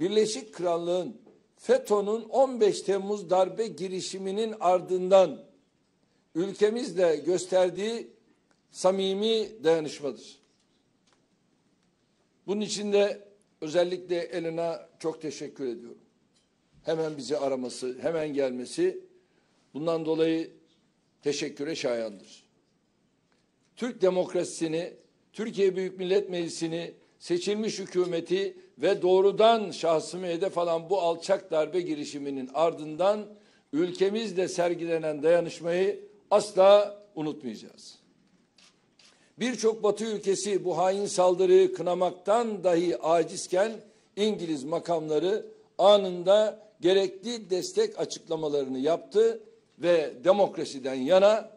Birleşik Krallık'ın FETÖ'nün 15 Temmuz darbe girişiminin ardından ülkemizle gösterdiği samimi dayanışmadır. Bunun için de özellikle Elena çok teşekkür ediyorum. Hemen bizi araması, hemen gelmesi, bundan dolayı teşekküre şayandır. Türk demokrasisini, Türkiye Büyük Millet Meclisi'ni, seçilmiş hükümeti ve doğrudan şahsımı hedef alan bu alçak darbe girişiminin ardından ülkemizde sergilenen dayanışmayı asla unutmayacağız. Birçok Batı ülkesi bu hain saldırıyı kınamaktan dahi acizken İngiliz makamları anında gerekli destek açıklamalarını yaptı ve demokrasiden yana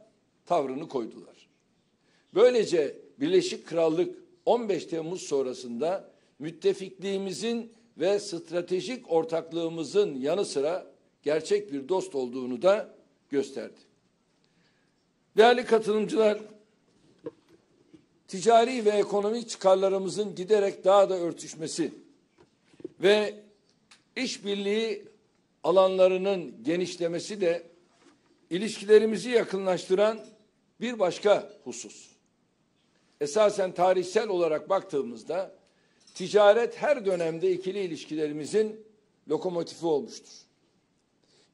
tavrını koydular. Böylece Birleşik Krallık 15 Temmuz sonrasında müttefikliğimizin ve stratejik ortaklığımızın yanı sıra gerçek bir dost olduğunu da gösterdi. Değerli katılımcılar, ticari ve ekonomik çıkarlarımızın giderek daha da örtüşmesi ve işbirliği alanlarının genişlemesi de ilişkilerimizi yakınlaştıran bir başka husus. Esasen tarihsel olarak baktığımızda ticaret her dönemde ikili ilişkilerimizin lokomotifi olmuştur.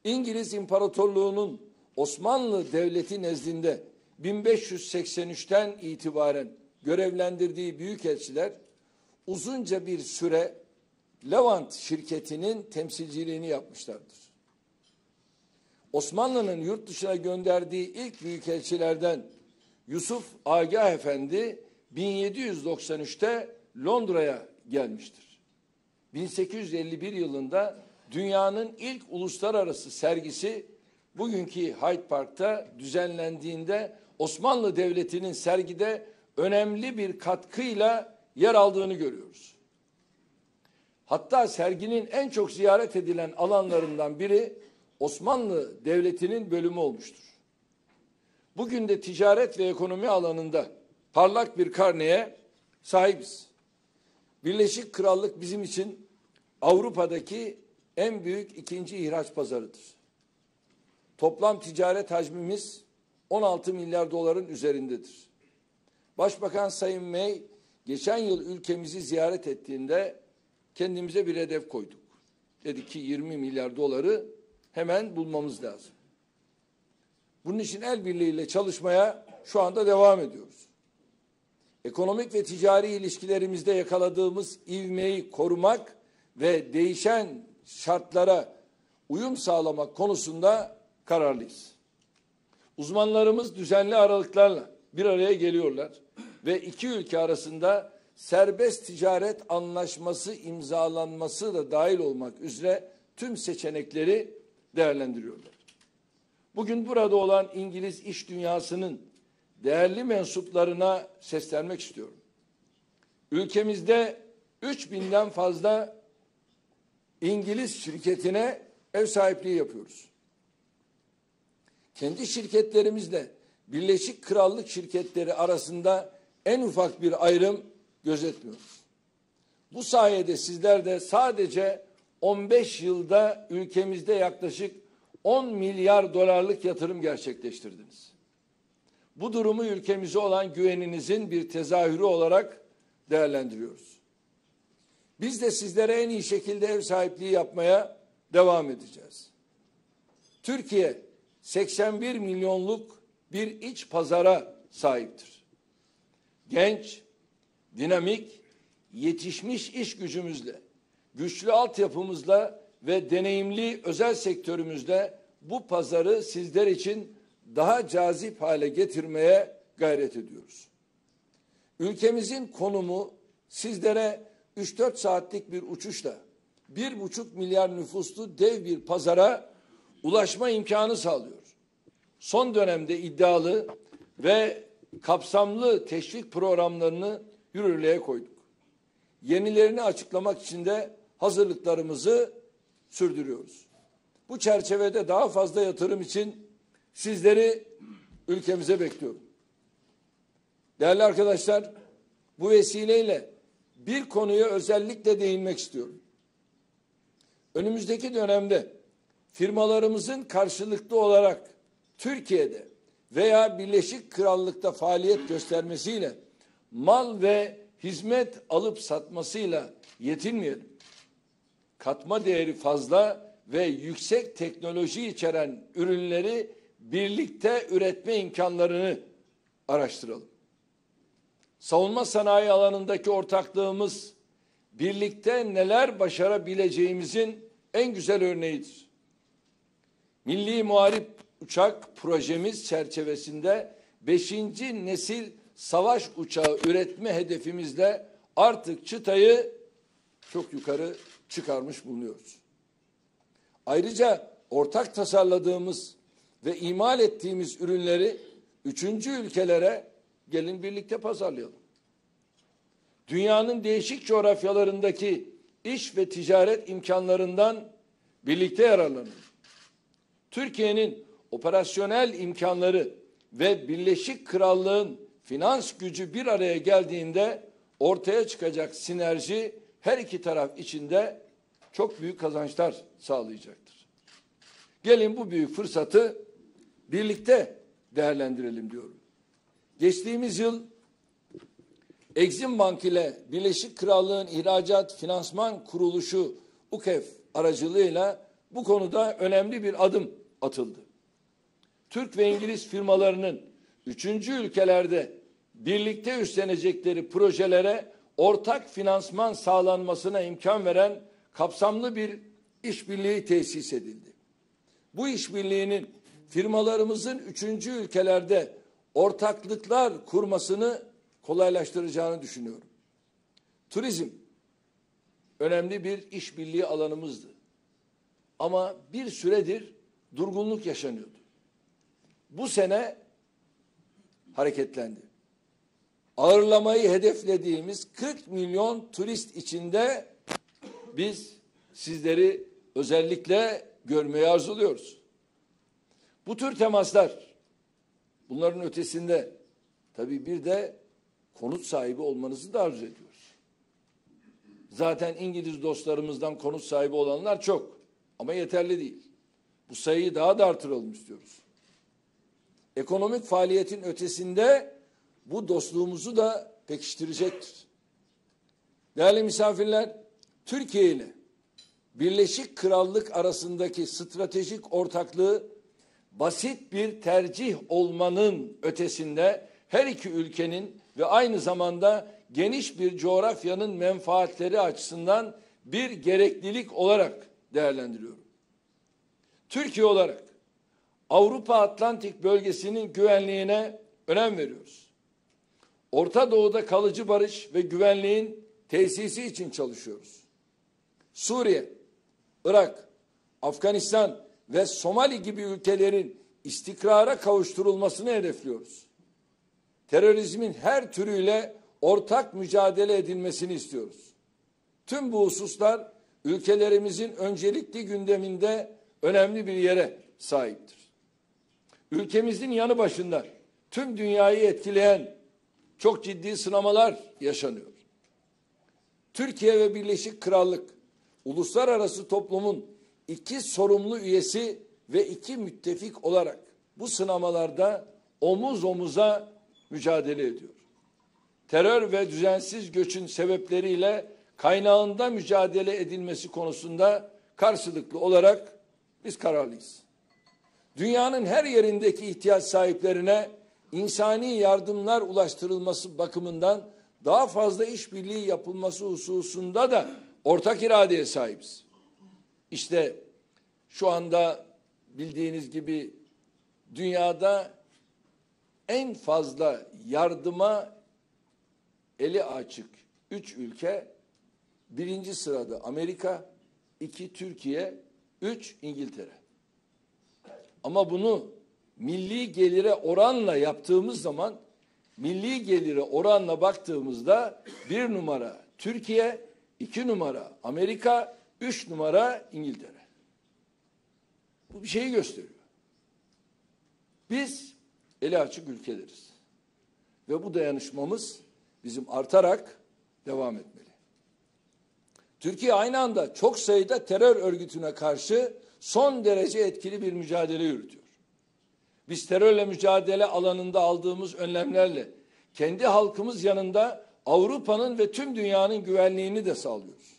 İngiliz İmparatorluğu'nun Osmanlı Devleti nezdinde 1583'ten itibaren görevlendirdiği büyükelçiler uzunca bir süre Levant şirketinin temsilciliğini yapmışlardır. Osmanlı'nın yurt dışına gönderdiği ilk büyükelçilerden Yusuf Agah Efendi 1793'te Londra'ya gelmiştir. 1851 yılında dünyanın ilk uluslararası sergisi bugünkü Hyde Park'ta düzenlendiğinde Osmanlı Devleti'nin sergide önemli bir katkıyla yer aldığını görüyoruz. Hatta serginin en çok ziyaret edilen alanlarından biri Osmanlı Devleti'nin bölümü olmuştur. Bugün de ticaret ve ekonomi alanında parlak bir karneye sahibiz. Birleşik Krallık bizim için Avrupa'daki en büyük ikinci ihraç pazarıdır. Toplam ticaret hacmimiz 16 milyar doların üzerindedir. Başbakan Sayın May geçen yıl ülkemizi ziyaret ettiğinde kendimize bir hedef koyduk. Dedik ki 20 milyar doları hemen bulmamız lazım. Bunun için el birliğiyle çalışmaya şu anda devam ediyoruz. Ekonomik ve ticari ilişkilerimizde yakaladığımız ivmeyi korumak ve değişen şartlara uyum sağlamak konusunda kararlıyız. Uzmanlarımız düzenli aralıklarla bir araya geliyorlar ve iki ülke arasında serbest ticaret anlaşması imzalanması da dahil olmak üzere tüm seçenekleri değerlendiriyorlar. Bugün burada olan İngiliz iş dünyasının değerli mensuplarına seslenmek istiyorum. Ülkemizde 3000'den fazla İngiliz şirketine ev sahipliği yapıyoruz. Kendi şirketlerimizle Birleşik Krallık şirketleri arasında en ufak bir ayrım gözetmiyoruz. Bu sayede sizler de sadece 15 yılda ülkemizde yaklaşık 10 milyar dolarlık yatırım gerçekleştirdiniz. Bu durumu ülkemize olan güveninizin bir tezahürü olarak değerlendiriyoruz. Biz de sizlere en iyi şekilde ev sahipliği yapmaya devam edeceğiz. Türkiye 81 milyonluk bir iç pazara sahiptir. Genç, dinamik, yetişmiş iş gücümüzle, güçlü altyapımızla ve deneyimli özel sektörümüzle bu pazarı sizler için daha cazip hale getirmeye gayret ediyoruz. Ülkemizin konumu sizlere 3-4 saatlik bir uçuşla 1,5 milyar nüfuslu dev bir pazara ulaşma imkanı sağlıyor. Son dönemde iddialı ve kapsamlı teşvik programlarını yürürlüğe koyduk. Yenilerini açıklamak için de hazırlıklarımızı sürdürüyoruz. Bu çerçevede daha fazla yatırım için sizleri ülkemize bekliyorum. Değerli arkadaşlar, bu vesileyle bir konuya özellikle değinmek istiyorum. Önümüzdeki dönemde firmalarımızın karşılıklı olarak Türkiye'de veya Birleşik Krallık'ta faaliyet göstermesiyle, mal ve hizmet alıp satmasıyla yetinmeyelim. Katma değeri fazla ve yüksek teknoloji içeren ürünleri birlikte üretme imkanlarını araştıralım. Savunma sanayi alanındaki ortaklığımız birlikte neler başarabileceğimizin en güzel örneğidir. Milli Muharip Uçak projemiz çerçevesinde 5. nesil savaş uçağı üretme hedefimizle artık çıtayı çok yukarı çıkarmış bulunuyoruz. Ayrıca ortak tasarladığımız ve imal ettiğimiz ürünleri 3. ülkelere gelin birlikte pazarlayalım. Dünyanın değişik coğrafyalarındaki iş ve ticaret imkanlarından birlikte yararlanalım. Türkiye'nin operasyonel imkanları ve Birleşik Krallık'ın finans gücü bir araya geldiğinde ortaya çıkacak sinerji her iki taraf için de çok büyük kazançlar sağlayacaktır. Gelin bu büyük fırsatı birlikte değerlendirelim diyorum. Geçtiğimiz yıl Exim Bank ile Birleşik Krallık'ın İhracat Finansman Kuruluşu UKEF aracılığıyla bu konuda önemli bir adım atıldı. Türk ve İngiliz firmalarının 3. ülkelerde birlikte üstlenecekleri projelere ortak finansman sağlanmasına imkan veren kapsamlı bir işbirliği tesis edildi. Bu işbirliğinin firmalarımızın 3. ülkelerde ortaklıklar kurmasını kolaylaştıracağını düşünüyorum. Turizm önemli bir işbirliği alanımızdı. Ama bir süredir durgunluk yaşanıyordu. Bu sene hareketlendi. Ağırlamayı hedeflediğimiz 40 milyon turist içinde biz sizleri özellikle görmeyi arzuluyoruz. Bu tür temaslar, bunların ötesinde tabii bir de konut sahibi olmanızı da arzu ediyoruz. Zaten İngiliz dostlarımızdan konut sahibi olanlar çok ama yeterli değil. Bu sayıyı daha da artıralım istiyoruz. Ekonomik faaliyetin ötesinde bu dostluğumuzu da pekiştirecektir. Değerli misafirler, Türkiye ile Birleşik Krallık arasındaki stratejik ortaklığı basit bir tercih olmanın ötesinde her iki ülkenin ve aynı zamanda geniş bir coğrafyanın menfaatleri açısından bir gereklilik olarak değerlendiriyorum. Türkiye olarak Avrupa Atlantik bölgesinin güvenliğine önem veriyoruz. Orta Doğu'da kalıcı barış ve güvenliğin tesisi için çalışıyoruz. Suriye, Irak, Afganistan ve Somali gibi ülkelerin istikrara kavuşturulmasını hedefliyoruz. Terörizmin her türüyle ortak mücadele edilmesini istiyoruz. Tüm bu hususlar ülkelerimizin öncelikli gündeminde önemli bir yere sahiptir. Ülkemizin yanı başında tüm dünyayı etkileyen çok ciddi sınamalar yaşanıyor. Türkiye ve Birleşik Krallık uluslararası toplumun iki sorumlu üyesi ve iki müttefik olarak bu sınamalarda omuz omuza mücadele ediyor. Terör ve düzensiz göçün sebepleriyle kaynağında mücadele edilmesi konusunda karşılıklı olarak biz kararlıyız. Dünyanın her yerindeki ihtiyaç sahiplerine insani yardımlar ulaştırılması bakımından daha fazla işbirliği yapılması hususunda da ortak iradeye sahibiz. İşte şu anda bildiğiniz gibi dünyada en fazla yardıma eli açık 3 ülke, 1. sırada Amerika, 2 Türkiye, 3 İngiltere. Ama bunu milli gelire oranla yaptığımız zaman, milli gelire oranla baktığımızda 1 numara Türkiye, 2 numara Amerika, 3 numara İngiltere. Bu bir şeyi gösteriyor. Biz eli açık ülkeleriz. Ve bu dayanışmamız bizim artarak devam etmeli. Türkiye aynı anda çok sayıda terör örgütüne karşı son derece etkili bir mücadele yürütüyor. Biz terörle mücadele alanında aldığımız önlemlerle kendi halkımız yanında Avrupa'nın ve tüm dünyanın güvenliğini de sağlıyoruz.